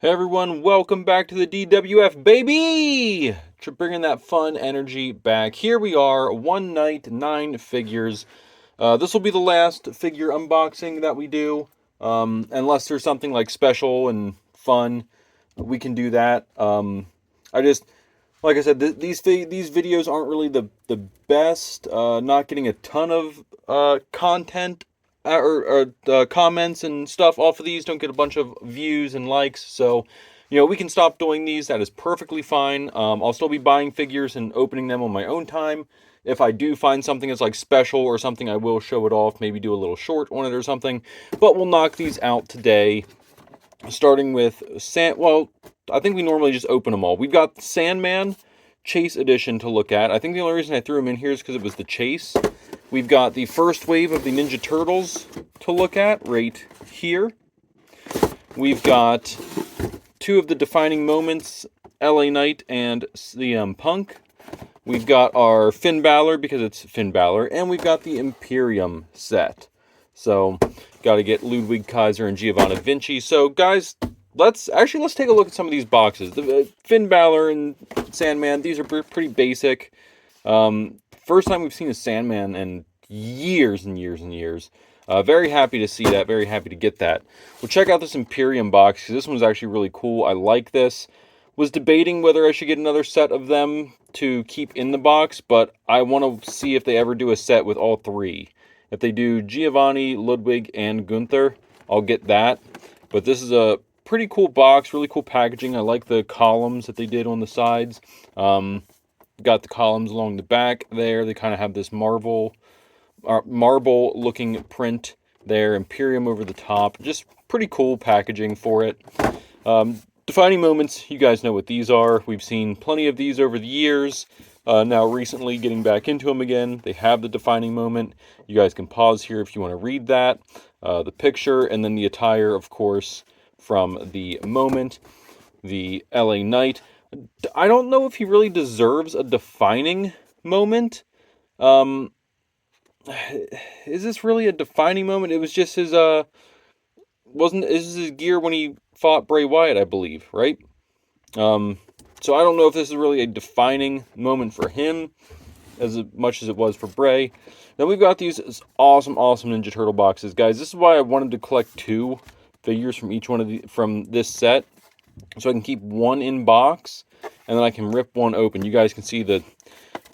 Hey everyone, welcome back to the DWF, baby! Bringing that fun energy back. Here we are, one night, 9 figures. This will be the last figure unboxing that we do. Unless there's something like special and fun, we can do that. Like I said, these videos aren't really the best. Not getting a ton of content or comments and stuff off of these. Don't get a bunch of views and likes. So, we can stop doing these. That is perfectly fine. I'll still be buying figures and opening them on my own time. If I do find something that's like special or something, I will show it off. Maybe do a little short on it or something. But we'll knock these out today. Starting with I think we normally just open them all. We've got Sandman Chase Edition to look at. I think the only reason I threw them in here is because it was the Chase. We've got the first wave of the Ninja Turtles to look at right here. We've got two of the Defining Moments, LA Knight and CM Punk. We've got our Finn Balor, because it's Finn Balor, and we've got the Imperium set. So, got to get Ludwig Kaiser and Giovanni Vinci. So, guys, let's take a look at some of these boxes. The Finn Balor and Sandman, these are pretty basic. First time we've seen a Sandman in years and years and years. Very happy to see that. Very happy to get that. We'll check out this Imperium box, because this one's actually really cool. I like this. Was debating whether I should get another set of them to keep in the box, but I want to see if they ever do a set with all three. If they do Giovanni, Ludwig, and Gunther, I'll get that. But this is a pretty cool box, really cool packaging. I like the columns that they did on the sides. Got the columns along the back there. They kind of have this marble-looking print there. Imperium over the top. Just pretty cool packaging for it. Defining Moments, you guys know what these are. We've seen plenty of these over the years. Now recently getting back into them again. They have the Defining Moment. You guys can pause here if you want to read that. The picture, and then the attire, of course, from the moment. The LA Knight. I don't know if he really deserves a Defining Moment. Is this really a Defining Moment? It was just his, this is his gear when he fought Bray Wyatt, I believe, right? So I don't know if this is really a defining moment for him as much as it was for Bray. Then we've got these awesome Ninja Turtle boxes, guys. This is why I wanted to collect 2 figures from each one of from this set, so I can keep one in box, and then I can rip one open. You guys can see the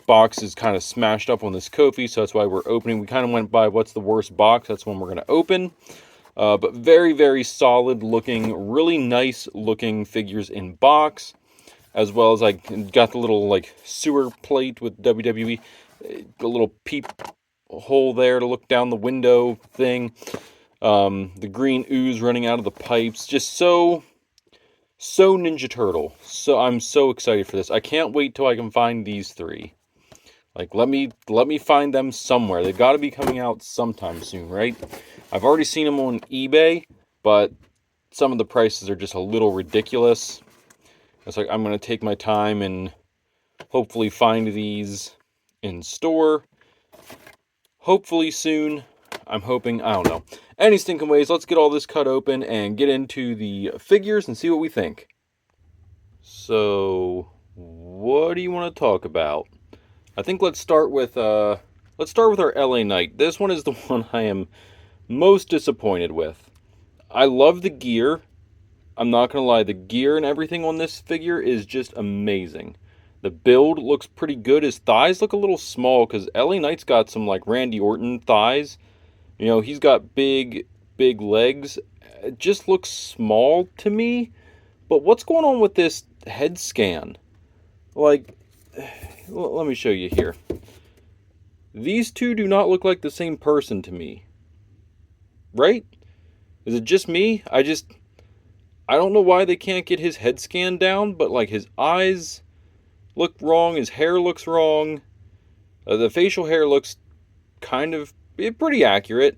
box is kind of smashed up on this Kofi, so that's why we're opening. We kind of went by what's the worst box. That's one we're going to open. But very, very solid looking, really nice looking figures in box. As well as I got the little like sewer plate with WWE, a little peep hole there to look down the window thing. The green ooze running out of the pipes. Just so Ninja Turtle. So I'm so excited for this. I can't wait till I can find these 3. Like, let me find them somewhere. They've got to be coming out sometime soon, right? I've already seen them on eBay, but some of the prices are just a little ridiculous. It's like I'm going to take my time and hopefully find these in store. Hopefully soon. I'm hoping, I don't know. Any stinking ways, let's get all this cut open and get into the figures and see what we think. So, what do you want to talk about? I think let's start with our LA Knight. This one is the one I am most disappointed with. I love the gear. I'm not going to lie, the gear and everything on this figure is just amazing. The build looks pretty good. His thighs look a little small because LA Knight's got some like Randy Orton thighs. He's got big legs. It just looks small to me. But what's going on with this head scan? Like, let me show you here. These two do not look like the same person to me. Right? Is it just me? I don't know why they can't get his head scan down, but like his eyes look wrong, his hair looks wrong. The facial hair looks kind of pretty accurate.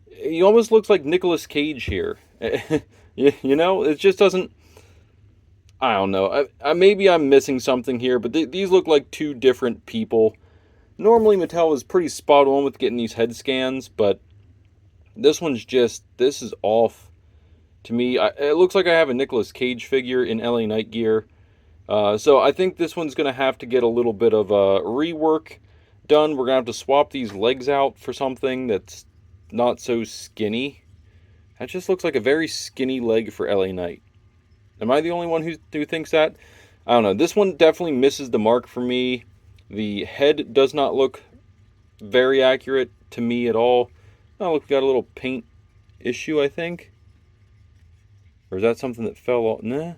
He almost looks like Nicolas Cage here. It just doesn't... I don't know. Maybe I'm missing something here, but these look like 2 different people. Normally Mattel is pretty spot on with getting these head scans, but this is off. To me, it looks like I have a Nicolas Cage figure in LA Knight gear. So I think this one's going to have to get a little bit of a rework done. We're going to have to swap these legs out for something that's not so skinny. That just looks like a very skinny leg for LA Knight. Am I the only one who thinks that? I don't know. This one definitely misses the mark for me. The head does not look very accurate to me at all. Oh, look, we got a little paint issue, I think. Or is that something that fell off? Nah.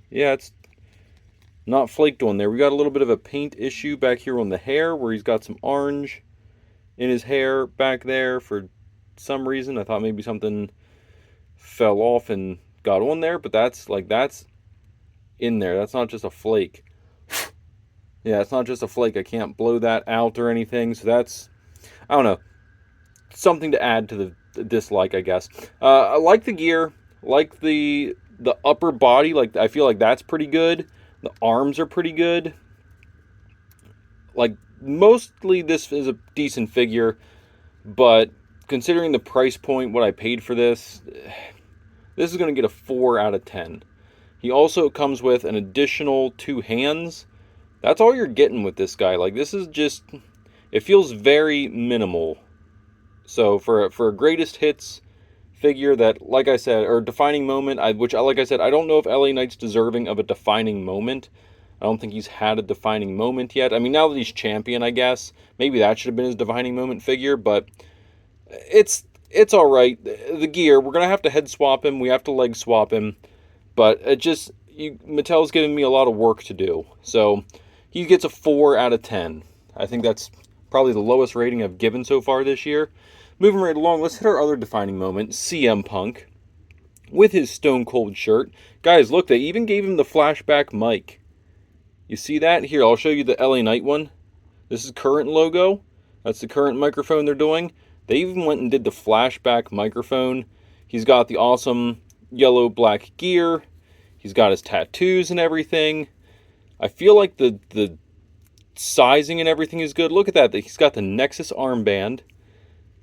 Yeah, it's not flaked on there. We got a little bit of a paint issue back here on the hair where he's got some orange in his hair back there for some reason. I thought maybe something fell off and got on there, but that's in there. That's not just a flake. Yeah, it's not just a flake. I can't blow that out or anything. So that's, I don't know, something to add to the dislike, I guess. I like the gear, like the upper body. Like, I feel like that's pretty good. The arms are pretty good. Like, mostly this is a decent figure, but considering the price point, what I paid for this is going to get a 4 out of 10. He also comes with an additional 2 hands. That's all you're getting with this guy. Like, this is just, it feels very minimal. So for a greatest hits figure that, like I said, or defining moment, like I said, I don't know if LA Knight's deserving of a defining moment. I don't think he's had a defining moment yet. I mean, now that he's champion, I guess, maybe that should have been his defining moment figure, but it's all right. The gear, we're going to have to head swap him. We have to leg swap him, but it just, Mattel's giving me a lot of work to do. So he gets a 4 out of 10. I think that's probably the lowest rating I've given so far this year. Moving right along, let's hit our other defining moment, CM Punk, with his Stone Cold shirt. Guys, look, they even gave him the flashback mic. You see that? Here, I'll show you the LA Knight one. This is current logo. That's the current microphone they're doing. They even went and did the flashback microphone. He's got the awesome yellow-black gear. He's got his tattoos and everything. I feel like the sizing and everything is good. Look at that. He's got the Nexus armband.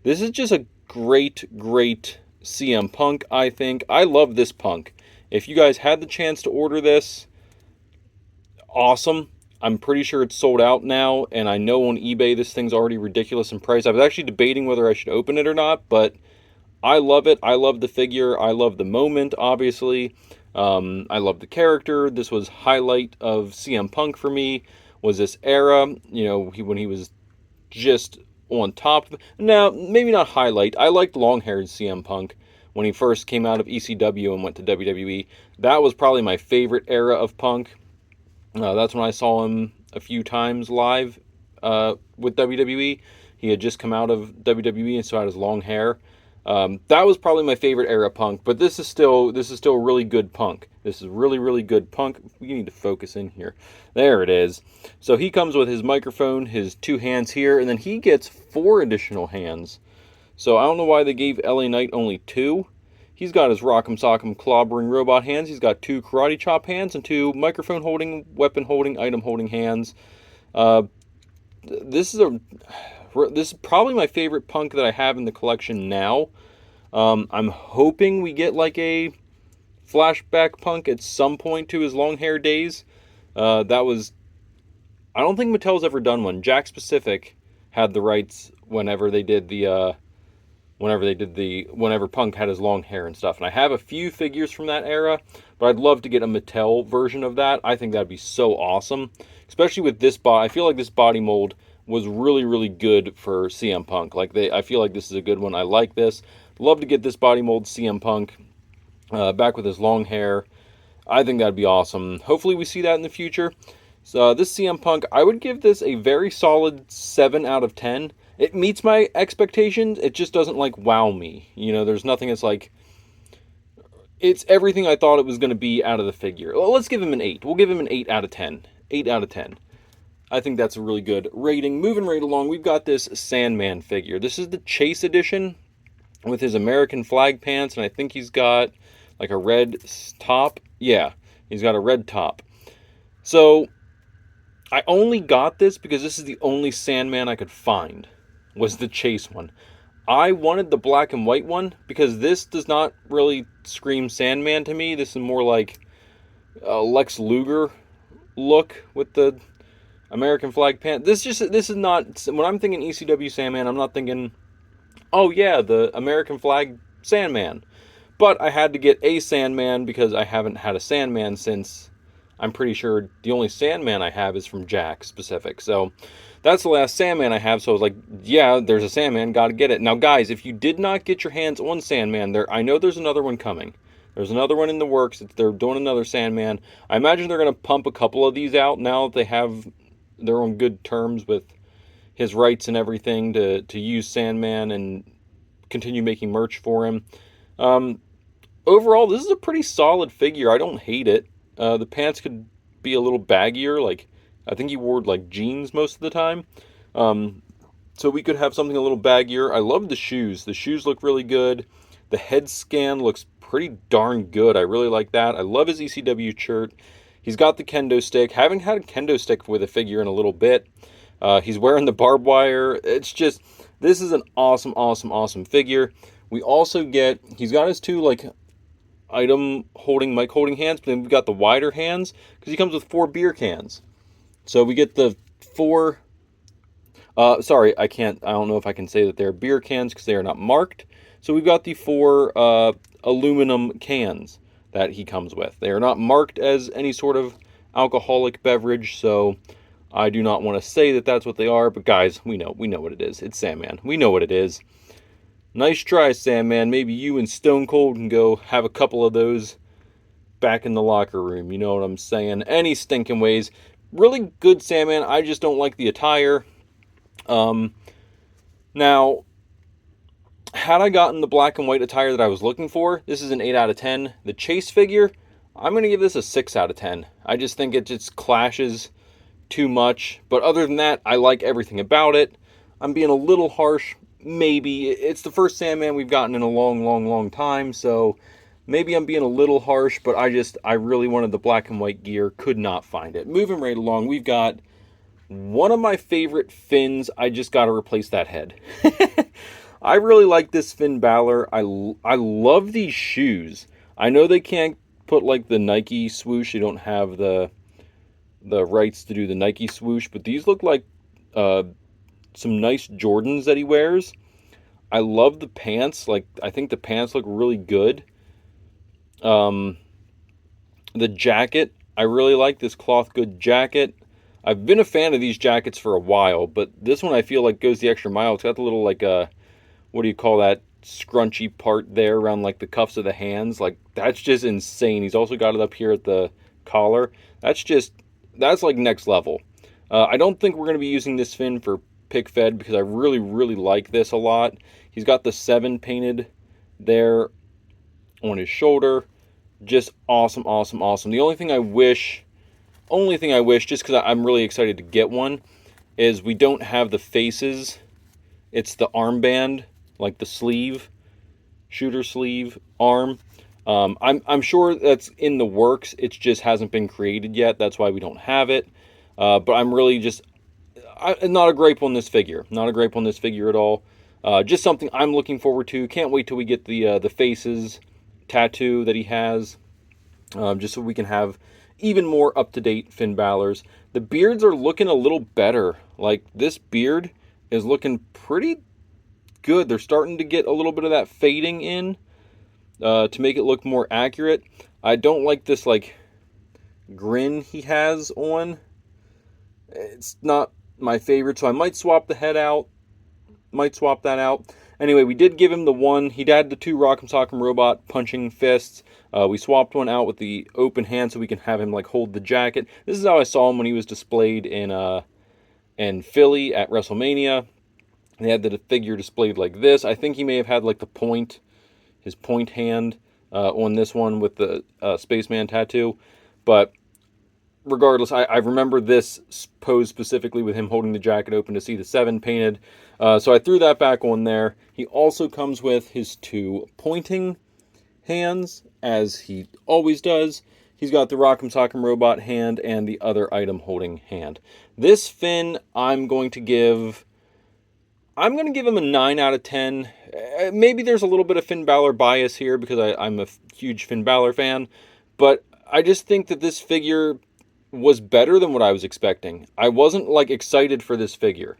This is just a great CM Punk, I think. I love this Punk. If you guys had the chance to order this, awesome. I'm pretty sure it's sold out now, and I know on eBay this thing's already ridiculous in price. I was actually debating whether I should open it or not, but I love it. I love the figure. I love the moment, obviously. I love the character. This was highlight of CM Punk for me, was this era, you know, when he was just on top. Now, maybe not highlight. I liked long-haired CM Punk when he first came out of ECW and went to WWE. That was probably my favorite era of Punk. That's when I saw him a few times live with WWE. He had just come out of WWE and so had his long hair. That was probably my favorite era Punk, but this is still really good Punk. This is really good Punk. We need to focus in here. There it is. So he comes with his microphone, his 2 hands here, and then he gets 4 additional hands. So I don't know why they gave LA Knight only 2. He's got his Rock'em Sock'em Clobbering Robot hands. He's got 2 Karate Chop hands and 2 microphone holding, weapon holding, item holding hands. This is probably my favorite Punk that I have in the collection now. I'm hoping we get like a flashback Punk at some point to his long hair days. I don't think Mattel's ever done one. Jakks Pacific had the rights whenever Punk had his long hair and stuff. And I have a few figures from that era, but I'd love to get a Mattel version of that. I think that'd be so awesome, especially with this body. I feel like this body mold was really good for CM Punk. I feel like this is a good one. I like this. Love to get this body mold CM Punk back with his long hair. I think that'd be awesome. Hopefully we see that in the future. So this CM Punk, I would give this a very solid 7 out of 10. It meets my expectations. It just doesn't wow me. You know, there's nothing that's it's everything I thought it was going to be out of the figure. Well, let's give him an 8. We'll give him an 8 out of 10. 8 out of 10. I think that's a really good rating. Moving right along, we've got this Sandman figure. This is the Chase edition with his American flag pants, and I think he's got like a red top. Yeah, he's got a red top. So I only got this because this is the only Sandman I could find, was the Chase one. I wanted the black and white one because this does not really scream Sandman to me. This is more like a Lex Luger look with the American flag pants. This is not, when I'm thinking ECW Sandman, I'm not thinking, oh yeah, the American flag Sandman. But I had to get a Sandman because I haven't had a Sandman since, I'm pretty sure the only Sandman I have is from Jack specific. So that's the last Sandman I have. So I was like, yeah, there's a Sandman, gotta get it. Now guys, if you did not get your hands on Sandman, I know there's another one coming. There's another one in the works. They're doing another Sandman. I imagine they're going to pump a couple of these out now that they have, they're on good terms with his rights and everything to use Sandman and continue making merch for him. Overall, this is a pretty solid figure. I don't hate it. The pants could be a little baggier. Like, I think he wore like jeans most of the time. So we could have something a little baggier. I love the shoes. The shoes look really good. The head scan looks pretty darn good. I really like that. I love his ECW shirt. He's got the kendo stick. Haven't had a kendo stick with a figure in a little bit. He's wearing the barbed wire. It's just, this is an awesome, awesome, awesome figure. We also get, he's got his two like item holding, mic holding hands, but then we've got the wider hands because he comes with 4 beer cans. So we get the 4, sorry, I don't know if I can say that they're beer cans because they are not marked. So we've got the 4 aluminum cans that he comes with. They are not marked as any sort of alcoholic beverage, so I do not want to say that that's what they are, but guys, we know what it is. It's Sandman. We know what it is. Nice try, Sandman. Maybe you and Stone Cold can go have a couple of those back in the locker room. You know what I'm saying? Any stinking ways. Really good Sandman. I just don't like the attire. Now, had I gotten the black and white attire that I was looking for, this is an 8 out of 10. The Chase figure, I'm going to give this a 6 out of 10. I just think it just clashes too much. But other than that, I like everything about it. I'm being a little harsh. Maybe. It's the first Sandman we've gotten in a long, long, long time. So maybe I'm being a little harsh. But I really wanted the black and white gear. Could not find it. Moving right along, we've got one of my favorite Finns. I just got to replace that head. I really like this Finn Balor. I love these shoes. I know they can't put like the Nike swoosh. They don't have the rights to do the Nike swoosh, but these look like some nice Jordans that he wears. I love the pants. Like, I think the pants look really good. The jacket, I really like this cloth good jacket. I've been a fan of these jackets for a while, but this one I feel like goes the extra mile. It's got the little like what do you call that scrunchy part there around like the cuffs of the hands? Like, that's just insane. He's also got it up here at the collar. That's like next level. I don't think we're going to be using this Finn for pick fed because I really, really like this a lot. He's got the 7 painted there on his shoulder. Just awesome, awesome, awesome. The only thing I wish, just because I'm really excited to get one, is we don't have the faces. It's the armband, like the sleeve, shooter sleeve arm. I'm sure that's in the works. It just hasn't been created yet. That's why we don't have it. But I'm really just not a gripe on this figure. Not a gripe on this figure at all. Just something I'm looking forward to. Can't wait till we get the faces tattoo that he has. Just so we can have even more up-to-date Finn Balor's. The beards are looking a little better. Like, this beard is looking pretty good. They're starting to get a little bit of that fading in to make it look more accurate. I don't like this like grin he has on. It's not my favorite, so I might swap the head out. Might swap that out. Anyway, we did give him the one. He had the 2 Rock'em Sock'em Robot punching fists. We swapped one out with the open hand so we can have him like hold the jacket. This is how I saw him when he was displayed in Philly at WrestleMania. They had the figure displayed like this. I think he may have had like his point hand on this one with the Spaceman tattoo. But regardless, I remember this pose specifically with him holding the jacket open to see the 7 painted. So I threw that back on there. He also comes with his 2 pointing hands, as he always does. He's got the Rock'em Sock'em Robot hand and the other item holding hand. This Finn, I'm going to give I'm going to give him a 9 out of 10. Maybe there's a little bit of Finn Balor bias here because I'm a huge Finn Balor fan, but I just think that this figure was better than what I was expecting. I wasn't like excited for this figure.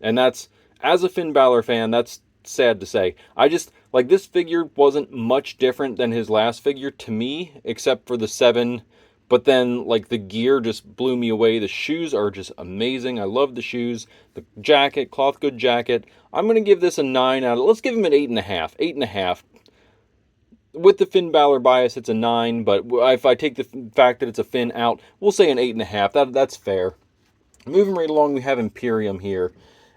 And that's, as a Finn Balor fan, that's sad to say. I just, like, this figure wasn't much different than his last figure to me, except for the 7. But then, like, the gear just blew me away. The shoes are just amazing. I love the shoes. The jacket, cloth good jacket. I'm going to give this a 9 out of, let's give him an 8.5. 8.5. With the Finn Balor bias, it's a 9. But if I take the fact that it's a Finn out, we'll say an 8.5. That's fair. Moving right along, we have Imperium here.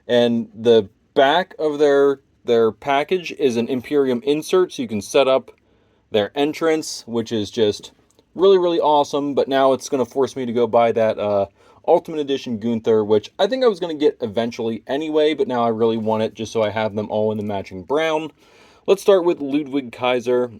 And the back of their package is an Imperium insert, so you can set up their entrance, which is just really, really awesome. But now it's going to force me to go buy that Ultimate Edition Gunther, which I think I was going to get eventually anyway, but now I really want it just so I have them all in the matching brown. Let's start with Ludwig Kaiser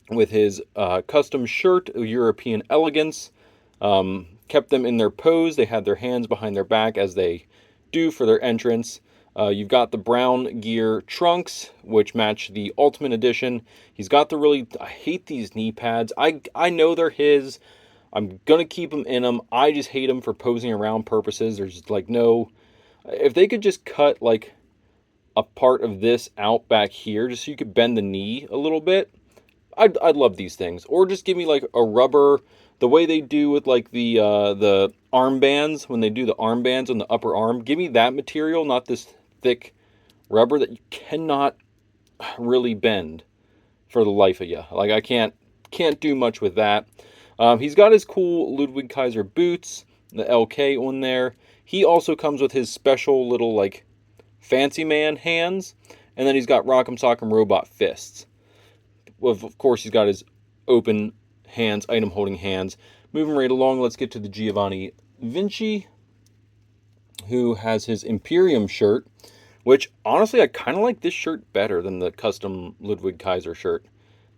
with his custom shirt, European Elegance. Kept them in their pose. They had their hands behind their back as they do for their entrance. You've got the brown gear trunks, which match the Ultimate Edition. He's got the really, I hate these knee pads. I know they're his. I'm going to keep them in them. I just hate them for posing around purposes. There's like no, if they could just cut like a part of this out back here, just so you could bend the knee a little bit, I'd love these things. Or just give me like a rubber, the way they do with like the armbands, when they do the armbands on the upper arm. Give me that material, not this thick rubber that you cannot really bend for the life of you. Like, I can't do much with that. He's got his cool Ludwig Kaiser boots, the LK on there. He also comes with his special little like fancy man hands, and then he's got Rock'em Sock'em Robot fists. Well, of course, he's got his open hands, item holding hands. Moving right along, let's get to the Giovanni Vinci, who has his Imperium shirt, which honestly I kind of like this shirt better than the custom Ludwig Kaiser shirt.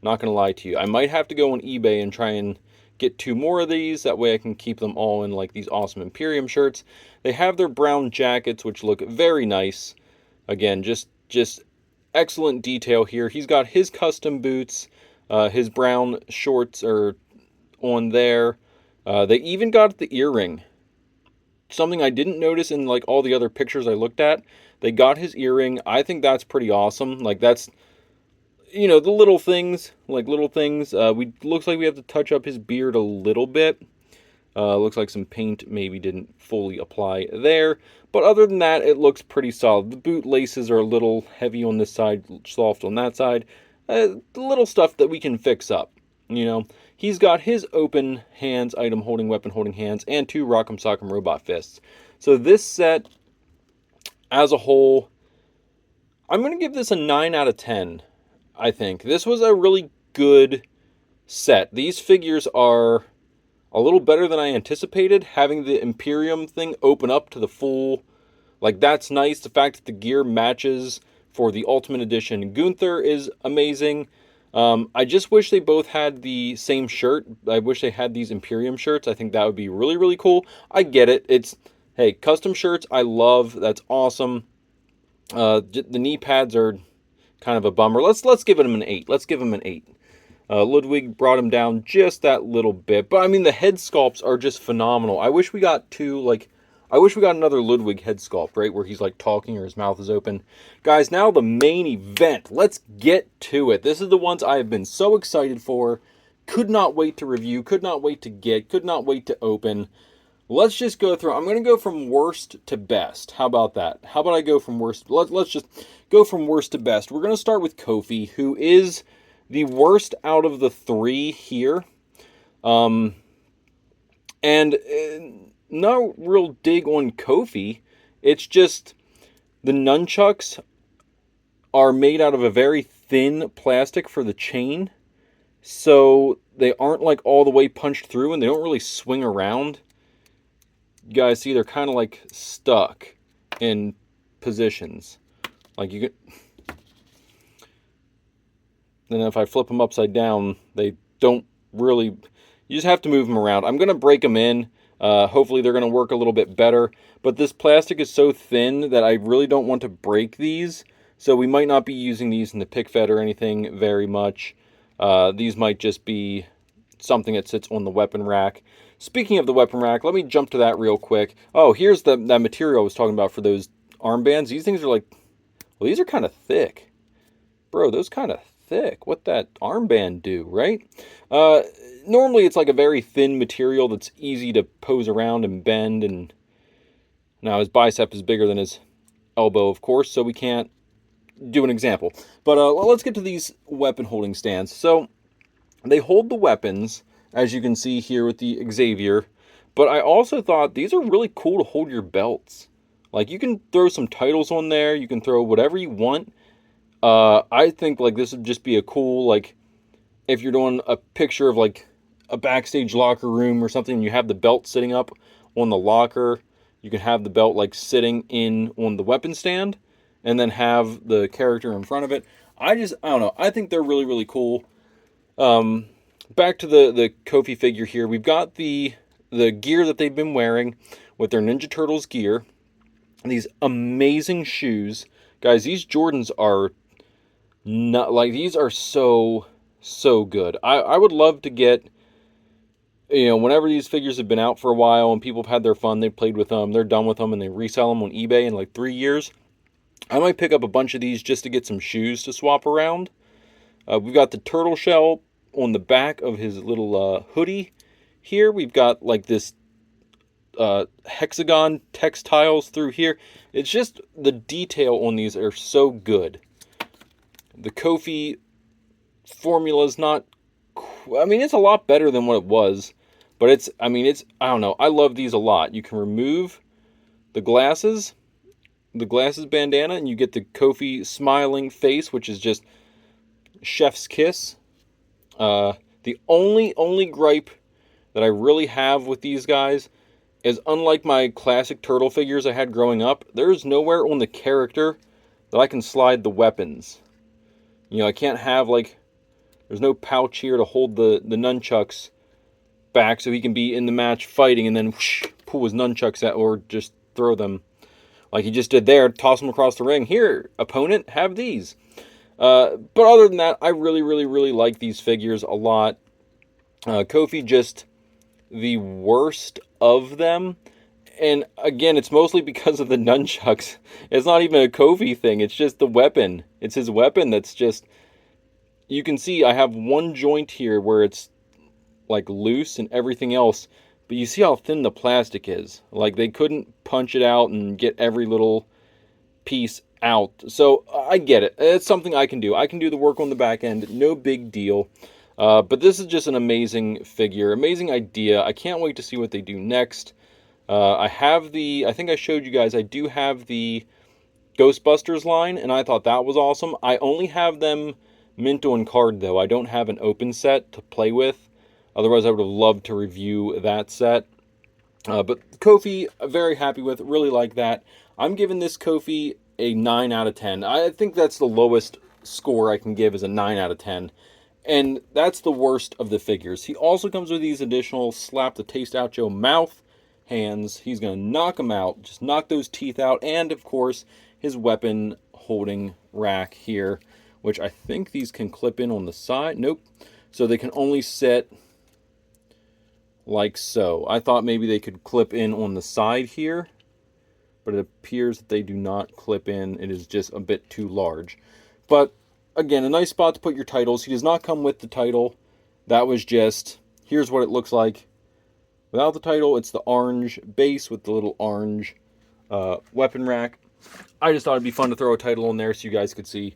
Not going to lie to you. I might have to go on eBay and try and get 2 more of these. That way I can keep them all in like these awesome Imperium shirts. They have their brown jackets, which look very nice. Again, just excellent detail here. He's got his custom boots. His brown shorts are on there. They even got the earring. Something I didn't notice in like all the other pictures I looked at. They got his earring. I think that's pretty awesome. Like, that's, you know, the little things. Like, little things. Looks like we have to touch up his beard a little bit. Looks like some paint maybe didn't fully apply there. But other than that, it looks pretty solid. The boot laces are a little heavy on this side, soft on that side. The little stuff that we can fix up, you know. He's got his open hands, item holding, weapon holding hands, and 2 Rock'em Sock'em Robot fists. So this set, as a whole, I'm going to give this a 9 out of 10, I think. This was a really good set. These figures are a little better than I anticipated. Having the Imperium thing open up to the full, like, that's nice. The fact that the gear matches for the Ultimate Edition Gunther is amazing. I just wish they both had the same shirt. I wish they had these Imperium shirts. I think that would be really, really cool. I get it. It's, hey, custom shirts I love. That's awesome. The knee pads are kind of a bummer. Let's give them an 8. Let's give them an 8. Ludwig brought him down just that little bit. But, I mean, the head sculpts are just phenomenal. I wish we got another Ludwig head sculpt, right? Where he's, like, talking or his mouth is open. Guys, now the main event. Let's get to it. This is the ones I have been so excited for. Could not wait to review. Could not wait to get. Could not wait to open. Let's just go through. I'm going to go from worst to best. How about that? How about I go from worst? Let's just go from worst to best. We're going to start with Kofi, who is the worst out of the 3 here. And no real dig on Kofi. It's just the nunchucks are made out of a very thin plastic for the chain. So they aren't like all the way punched through, and they don't really swing around. You guys see they're kind of like stuck in positions. Like, you could... And if I flip them upside down, they don't really... You just have to move them around. I'm going to break them in. Hopefully they're going to work a little bit better. But this plastic is so thin that I really don't want to break these. So we might not be using these in the pick fed or anything very much. These might just be something that sits on the weapon rack. Speaking of the weapon rack, let me jump to that real quick. Oh, here's that material I was talking about for those armbands. These things are like, well, these are kind of thick. Bro, those kind of thick. What that armband do, right? Normally it's like a very thin material that's easy to pose around and bend. And now his bicep is bigger than his elbow, of course, so we can't do an example. But let's get to these weapon holding stands. So they hold the weapons, as you can see here with the Xavier. But I also thought these are really cool to hold your belts. Like, you can throw some titles on there. You can throw whatever you want. I think, like, this would just be a cool, like, if you're doing a picture of, like, a backstage locker room or something, and you have the belt sitting up on the locker, you can have the belt, like, sitting in on the weapon stand, and then have the character in front of it. I don't know. I think they're really, really cool. Back to the Kofi figure here. We've got the gear that they've been wearing with their Ninja Turtles gear. And these amazing shoes. Guys, these Jordans are not, like, these are so good. I would love to get, you know, whenever these figures have been out for a while and people have had their fun, they played with them, they're done with them, and they resell them on eBay in like 3 years. I might pick up a bunch of these just to get some shoes to swap around. We've got the turtle shell on the back of his little hoodie here. We've got like this hexagon textiles through here. It's just, the detail on these are so good. The Kofi formula is not, I mean, it's a lot better than what it was, but it's, I don't know. I love these a lot. You can remove the glasses bandana, and you get the Kofi smiling face, which is just chef's kiss. The only gripe that I really have with these guys is, unlike my classic turtle figures I had growing up, there's nowhere on the character that I can slide the weapons. You know, I can't have, like, there's no pouch here to hold the nunchucks back so he can be in the match fighting and then whoosh, pull his nunchucks out, or just throw them like he just did there, toss them across the ring. Here, opponent, have these. But other than that, I really, really, really like these figures a lot. Kofi, just the worst of them. And again, it's mostly because of the nunchucks. It's not even a Kofi thing. It's just the weapon. It's his weapon that's just... You can see I have one joint here where it's like loose and everything else. But you see how thin the plastic is. Like, they couldn't punch it out and get every little piece out. So I get it. It's something I can do. I can do the work on the back end. No big deal. But this is just an amazing figure. Amazing idea. I can't wait to see what they do next. I think I showed you guys, I do have the Ghostbusters line, and I thought that was awesome. I only have them mint on card, though. I don't have an open set to play with. Otherwise, I would have loved to review that set. But Kofi, very happy with. Really like that. I'm giving this Kofi a 9 out of 10. I think that's the lowest score I can give, is a 9 out of 10. And that's the worst of the figures. He also comes with these additional slap the taste out Joe mouth hands. He's going to knock them out. Just knock those teeth out. And, of course, his weapon holding rack here, which I think these can clip in on the side. Nope. So they can only sit like so. I thought maybe they could clip in on the side here, but it appears that they do not clip in. It is just a bit too large. But again, a nice spot to put your titles. He does not come with the title. That was just, here's what it looks like without the title. It's the orange base with the little orange weapon rack. I just thought it'd be fun to throw a title on there so you guys could see.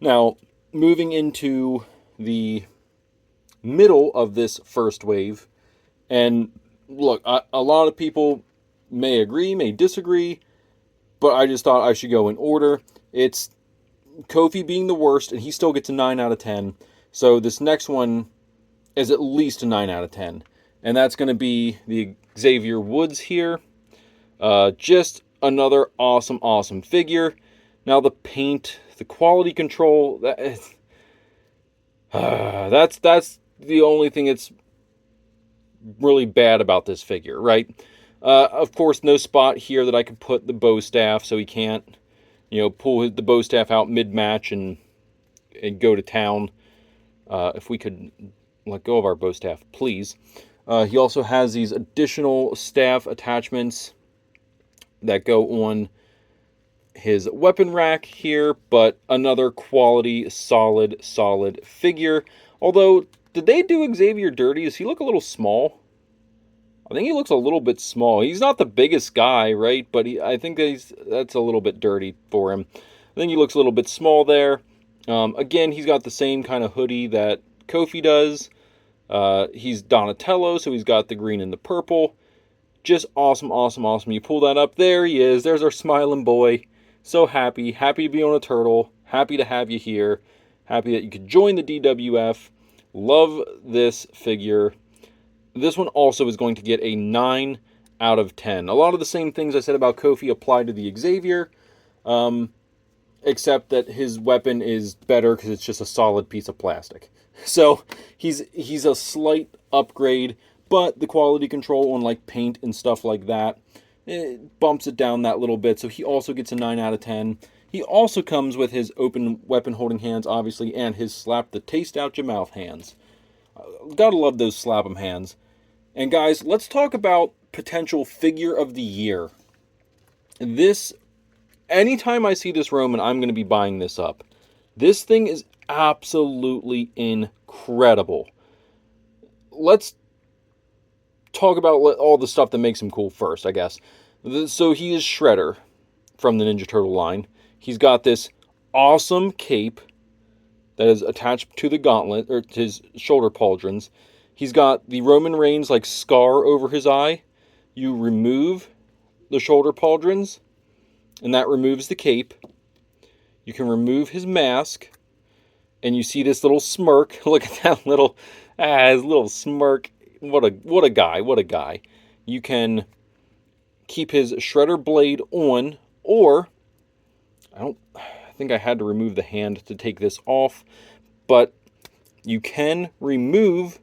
Now, moving into the middle of this first wave, and look, a lot of people may agree, may disagree, but I just thought I should go in order. It's Kofi being the worst, and he still gets a 9 out of 10. So this next one is at least a 9 out of 10. And that's going to be the Xavier Woods here. Just another awesome, awesome figure. Now the paint, the quality control, that's the only thing that's really bad about this figure, right? Of course, no spot here that I could put the bow staff, so he can't, pull the bow staff out mid-match and go to town. If we could let go of our bow staff, please. He also has these additional staff attachments that go on his weapon rack here, but another quality, solid figure. Although, did they do Xavier dirty? Does he look a little small? I think he looks a little bit small. He's not the biggest guy, right? But I think that's a little bit dirty for him. I think he looks a little bit small there. Again, he's got the same kind of hoodie that Kofi does. He's Donatello, so he's got the green and the purple. Just awesome. You pull that up. There he is. There's our smiling boy. So happy to be on a turtle. Happy to have you here. Happy that you could join the DWF. Love this figure. This one also is going to get a 9 out of 10. A lot of the same things I said about Kofi apply to the Xavier, except that his weapon is better because it's just a solid piece of plastic. So he's a slight upgrade, but the quality control on like paint and stuff like that, it bumps it down that little bit. So he also gets a 9 out of 10. He also comes with his open weapon holding hands, obviously, and his slap the taste out your mouth hands. Gotta love those slap 'em hands. And guys, let's talk about potential figure of the year. Anytime I see this Roman, I'm going to be buying this up. This thing is absolutely incredible. Let's talk about all the stuff that makes him cool first, I guess. So he is Shredder from the Ninja Turtle line. He's got this awesome cape that is attached to the gauntlet, or to his shoulder pauldrons. He's got the Roman Reigns like scar over his eye. You remove the shoulder pauldrons, and that removes the cape. You can remove his mask, and you see this little smirk. Look at that his little smirk. What a guy. You can keep his Shredder blade on, or I think I had to remove the hand to take this off, but you can remove.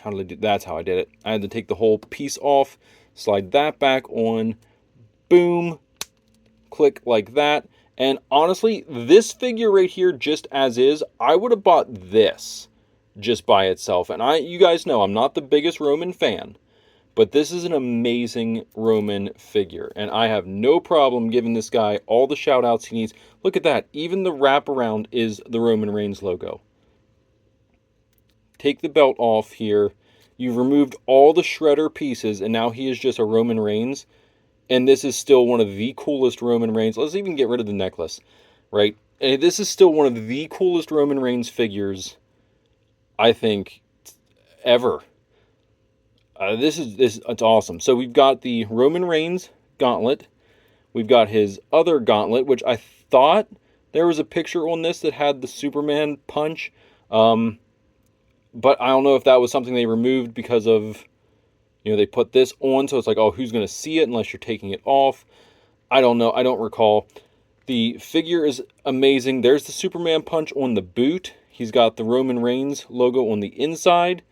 How did I do? That's how I did it. I had to take the whole piece off, slide that back on, boom, click like that. And honestly, this figure right here, just as is, I would have bought this just by itself. And you guys know I'm not the biggest Roman fan, but this is an amazing Roman figure, and I have no problem giving this guy all the shout outs he needs. Look at that. Even the wraparound is the Roman Reigns logo. Take the belt off here. You've removed all the Shredder pieces, and now he is just a Roman Reigns. And this is still one of the coolest Roman Reigns. Let's even get rid of the necklace, right? And this is still one of the coolest Roman Reigns figures, I think, ever. It's awesome. So we've got the Roman Reigns gauntlet. We've got his other gauntlet, which I thought there was a picture on this that had the Superman punch. But I don't know if that was something they removed because of, they put this on, so it's like, oh, who's going to see it unless you're taking it off? I don't know. I don't recall. The figure is amazing. There's the Superman punch on the boot. He's got the Roman Reigns logo on the inside,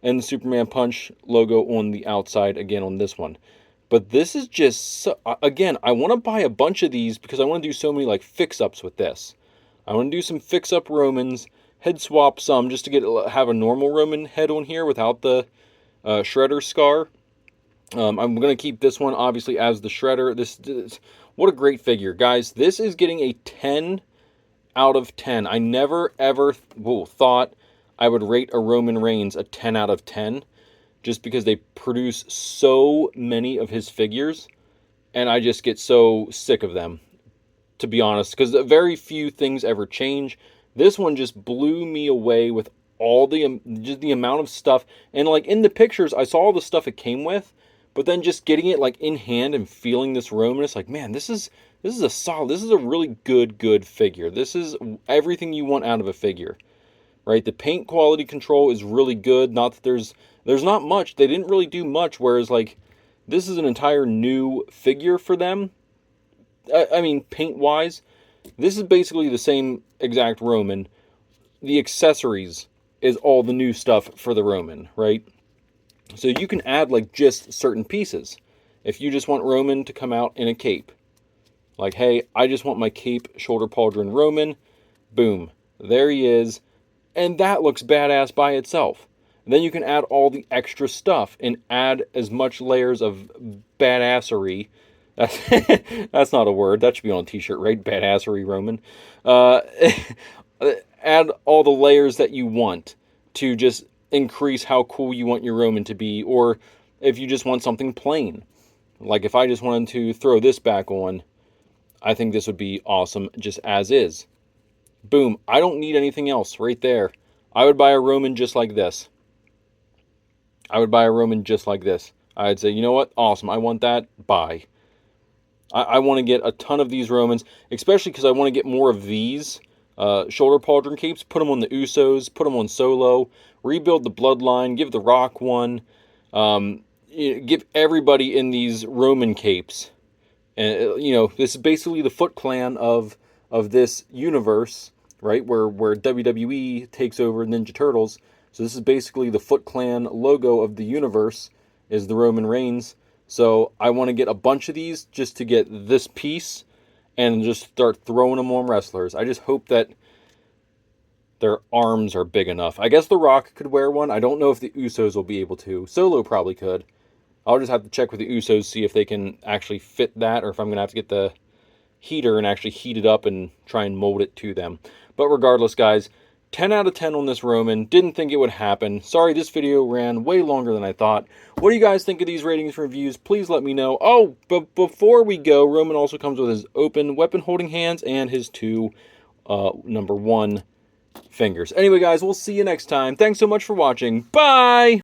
and the Superman punch logo on the outside, again, on this one. But this is just, again, I want to buy a bunch of these because I want to do so many, like, fix-ups with this. I want to do some fix-up Romans, head swap some just to have a normal Roman head on here without the Shredder scar. I'm going to keep this one, obviously, as the Shredder. What a great figure. Guys, this is getting a 10 out of 10. I never, ever thought I would rate a Roman Reigns a 10 out of 10 just because they produce so many of his figures, and I just get so sick of them, to be honest, because very few things ever change. This one just blew me away with all the amount of stuff. And like in the pictures, I saw all the stuff it came with, but then just getting it like in hand and feeling this Roman, it's like, man, this is a really good figure. This is everything you want out of a figure, right? The paint quality control is really good. Not that there's not much. They didn't really do much, whereas like this is an entire new figure for them. I mean, paint-wise, this is basically the same exact Roman. The accessories is all the new stuff for the Roman, right? So you can add like just certain pieces. If you just want Roman to come out in a cape, like, hey, I just want my cape shoulder pauldron Roman, boom, there he is, and that looks badass by itself. And then you can add all the extra stuff and add as much layers of badassery. That's, that's not a word. That should be on a t-shirt, right? Badassery Roman. Uh, add all the layers that you want to just increase how cool you want your Roman to be. Or if you just want something plain. Like if I just wanted to throw this back on, I think this would be awesome just as is. Boom. I don't need anything else right there. I would buy a Roman just like this. I would buy a Roman just like this. I'd say, you know what? Awesome. I want that. Buy. I want to get a ton of these Romans, especially because I want to get more of these shoulder pauldron capes. Put them on the Usos. Put them on Solo. Rebuild the Bloodline. Give the Rock one. Give everybody in these Roman capes. And this is basically the Foot Clan of this universe, right? Where WWE takes over Ninja Turtles. So this is basically the Foot Clan logo of the universe, is the Roman Reigns. So I want to get a bunch of these just to get this piece and just start throwing them on wrestlers. I just hope that their arms are big enough. I guess The Rock could wear one. I don't know if the Usos will be able to. Solo probably could. I'll just have to check with the Usos, see if they can actually fit that, or if I'm going to have to get the heater and actually heat it up and try and mold it to them. But regardless, guys, 10 out of 10 on this Roman. Didn't think it would happen. Sorry, this video ran way longer than I thought. What do you guys think of these ratings and reviews? Please let me know. Oh, but before we go, Roman also comes with his open weapon holding hands and his two number 1 fingers. Anyway, guys, we'll see you next time. Thanks so much for watching. Bye!